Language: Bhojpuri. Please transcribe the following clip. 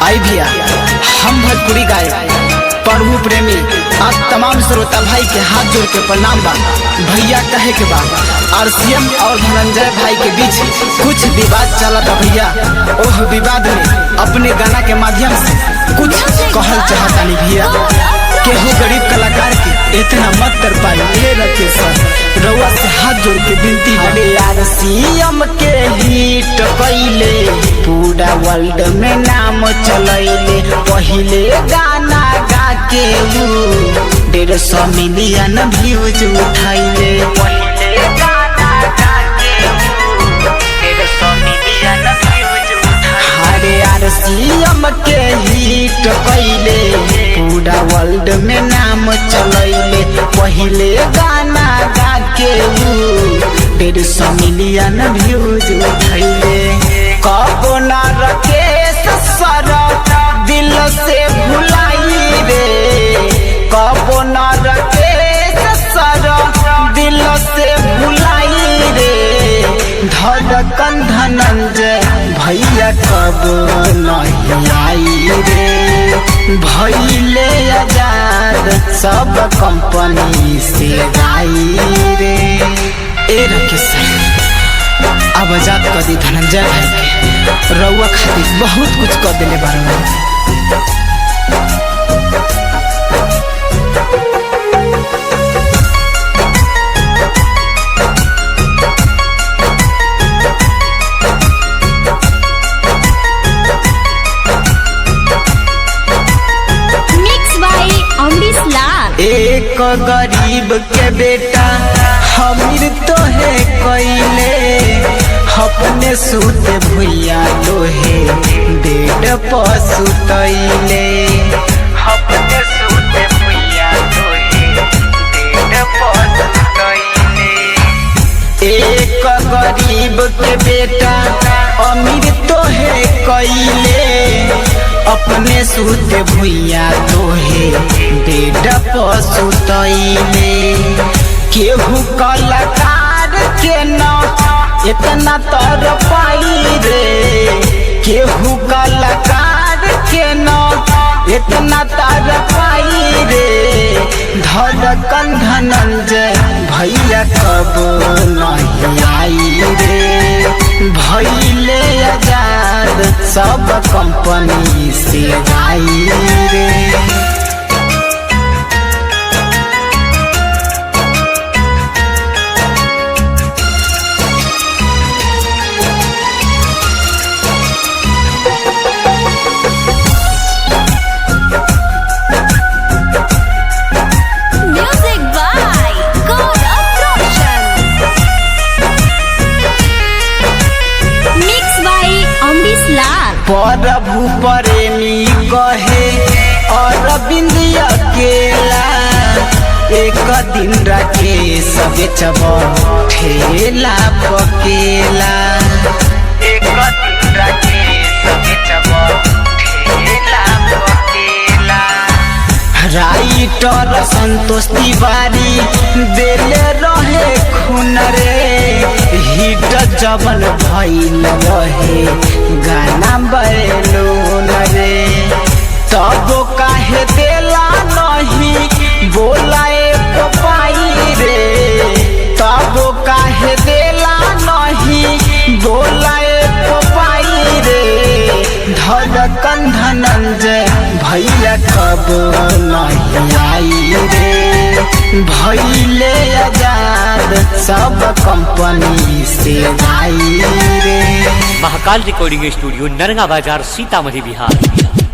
आई भैया, हम भोजपुरी गायक प्रभु प्रेमी आज तमाम श्रोता भाई के हाथ जोड़ के प्रणाम बा। भैया कहे के बाद आरसीएम और धनंजय भाई के बीच कुछ विवाद चला था भैया। ओह विवाद में अपने गाना के माध्यम से कुछ कहल चाहता नहीं भैया। केहू गरीब कलाकार के इतना मत कर पाई, ये रखे सर रउआ से हाथ जोड़ के विनती है। आरसीएम के हिट कैले पूरा वर्ल्ड में नाम चलैले, पहिले गाना गा के 150 मिलियन व्यूज उठाइले। पहिले गाना गा के 150 मिलियन व्यूज उठाइले। आरसीएम के हिट कैले पूरा वर्ल्ड में नाम चलैले, पहिले गाना गा के 150 मिलियन व्यूज उठाइले। कबो ना रखे सर दिल से भुलाई रे, कबो ना रखे सर दिल से भुलाई रे। धड़कन धनंजय भैया कब नहीं आई रे, भैले आजाद सब कंपनी से गाई रे। ए रखे सर अब आजाद कर दी धनंजय भाई के, रउआ खातिर बहुत कुछ कर दिले बारे। एक गरीब के बेटा अमीर तो है कैले, अपने सूते भैया लोहे बेड पर सुतैले। अपने सूते भैया लोहे बेड पर सुतैले। एक गरीब के बेटा अमीर तो है कैले, अपने सूते भैया लोहे बेड पर सुतैले। केहू कलाकार के न इतना तर पाई रे, केहू कलाकार के न इतना तर पाई रे। धड़कन धनंजय भैया कब नहीं आई रे, भैले आजाद सब कंपनी से गाई रे। प्रभु प्रेमी कहे अरविंद अकेला, एक दिन रखे सब चब ठेला पकेला। एक दिन रखे सब चब ठेला पकेला। राइटर संतोष तिवारी देले रहे खून रे, हिट जबन भइल रहे गाना बैलून रे। तब काहे देला नहीं बोलाए पाई रे, तब काहे देला नहीं बोलाए पाई रे। धड़कन धनंजय भैया कब नहीं आई रे, भैले आजाद सब कंपनी से गाई रे। महाकाल रिकॉर्डिंग स्टूडियो नरगा बाजार सीतामढ़ी बिहार।